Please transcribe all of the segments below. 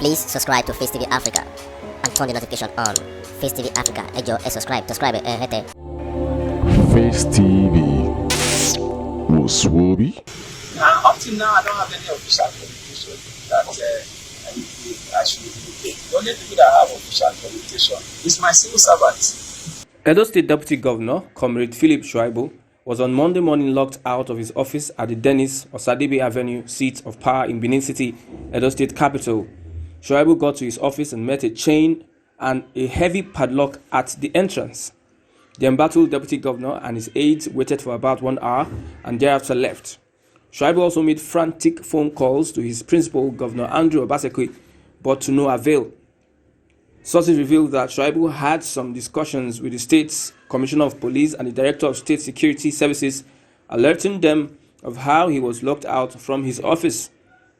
Please subscribe to Facetv Africa and turn the notification on. Facetv Africa, ẹ jọ̀ọ́, subscribe, hete. Face TV was Swoby. Now, up till now, I don't have any official communication that I should be. The only people that have official communication is my civil servants. Edo State Deputy Governor, Comrade Philip Shaiubu, was on Monday morning locked out of his office at the Dennis Osadebe Avenue seat of power in Benin City, Edo State capital. Shaiubu got to his office and met a chain and a heavy padlock at the entrance. The embattled Deputy Governor and his aides waited for about 1 hour and thereafter left. Shaiubu also made frantic phone calls to his principal, Governor Andrew Obasaki, but to no avail. Sources revealed that Shaiubu had some discussions with the state's Commissioner of Police and the Director of State Security Services, alerting them of how he was locked out from his office.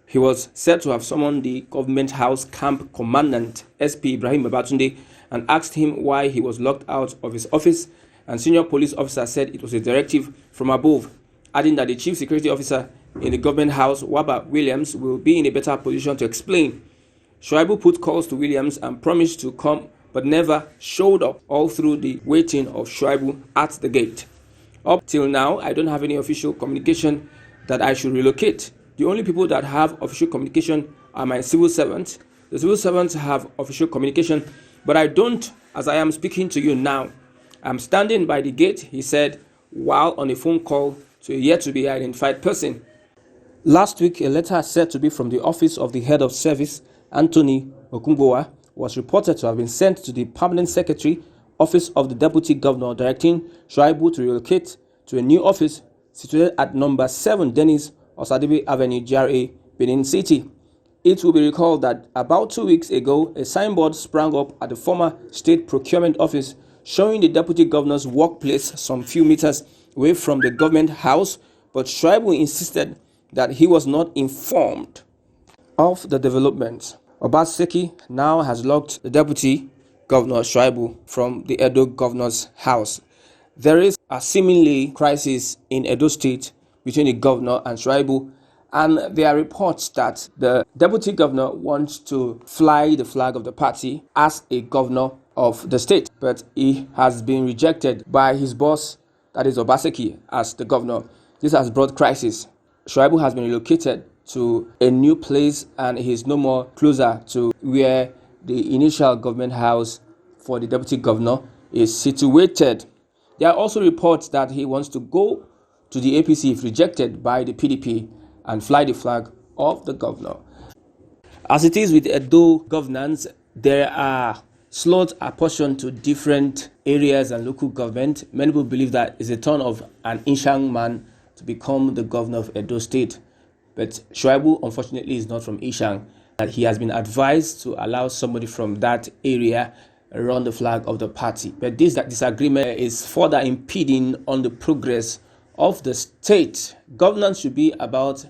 He was said to have summoned the Government House Camp Commandant, SP Ibrahim Babatunde, and asked him why he was locked out of his office, and senior police officer said it was a directive from above, adding that the Chief Security Officer in the Government House, Waba Williams, will be in a better position to explain. Shaiubu put calls to Williams and promised to come but never showed up all through the waiting of Shaiubu at the gate. Up till now, I don't have any official communication that I should relocate. The only people that have official communication are my civil servants. The civil servants have official communication, but I don't, as I am speaking to you now. I'm standing by the gate, he said, while on a phone call to a yet-to-be-identified person. Last week, a letter said to be from the office of the head of service, Anthony Okungowa, was reported to have been sent to the Permanent Secretary, Office of the Deputy Governor, directing Shaiubu to relocate to a new office situated at number 7 Dennis Osadebe Avenue, GRA, Benin City. It will be recalled that about 2 weeks ago, a signboard sprang up at the former State Procurement Office showing the Deputy Governor's workplace some few meters away from the Government House, but Shaiubu insisted that he was not informed of the developments. Obasaki now has locked the Deputy Governor Shaiubu from the Edo Governor's house. There is a seemingly crisis in Edo State between the governor and Shaiubu, and there are reports that the Deputy Governor wants to fly the flag of the party as a governor of the state, but he has been rejected by his boss, that is Obasaki, as the governor. This has brought crisis. Shaiubu has been relocated to a new place and he is no more closer to where the initial government house for the deputy governor is situated. There are also reports that he wants to go to the APC if rejected by the PDP and fly the flag of the governor. As it is with Edo governance, there are slots apportioned to different areas and local government. Many people believe that it's a turn of an Ishang man to become the governor of Edo State. But Shaiubu, unfortunately, is not from Ishang. He has been advised to allow somebody from that area run the flag of the party. But this disagreement is further impeding on the progress of the state. Governance should be about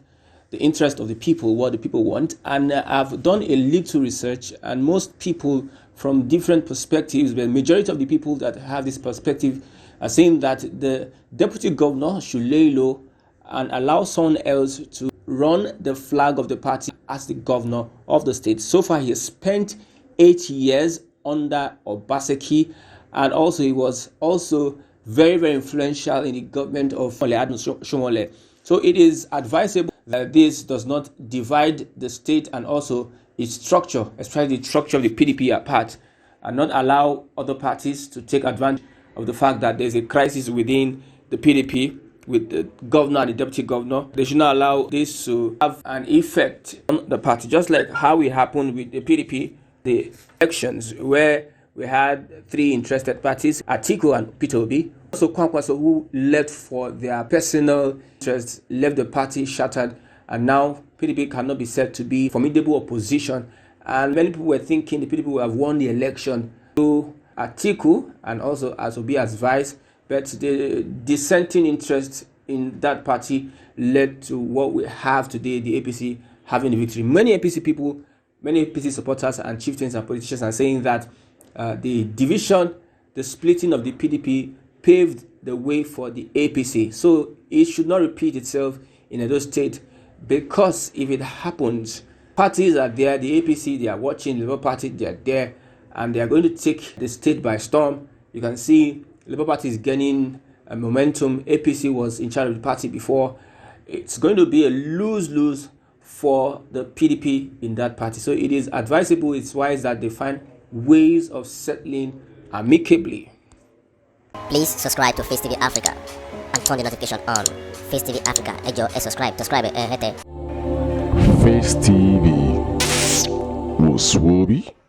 the interest of the people, what the people want. And I've done a little research, and most people from different perspectives, the majority of the people that have this perspective are saying that the deputy governor should lay low and allow someone else to run the flag of the party as the governor of the state. So far, he has spent 8 years under Obasaki, and also he was also very, very influential in the government of Shomole. So it is advisable that this does not divide the state and also its structure, especially the structure of the PDP apart, and not allow other parties to take advantage of the fact that there's a crisis within the PDP with the governor and the deputy governor. They should not allow this to have an effect on the party, just like how it happened with the PDP, the elections, where we had 3 interested parties, Atiku and Peter Obi. Also, Kwankwaso, who left for their personal interests, left the party shattered, and now PDP cannot be said to be formidable opposition. And many people were thinking the PDP would have won the election through Atiku and also as Obi as vice, but the dissenting interest in that party led to what we have today, the APC having the victory. Many APC people, many APC supporters and chieftains and politicians are saying that the division, the splitting of the PDP paved the way for the APC. So it should not repeat itself in Edo State, because if it happens, parties are there. The APC, they are watching. The Labour Party, they are there, and they are going to take the state by storm. You can see Labour Party is gaining momentum. APC was in charge of the party before. It's going to be a lose-lose for the PDP in that party. So it is advisable, it's wise that they find ways of settling amicably. Please subscribe to Face TV Africa and turn the notification on. Face TV Africa, subscribe, hete. Face TV was Swoby.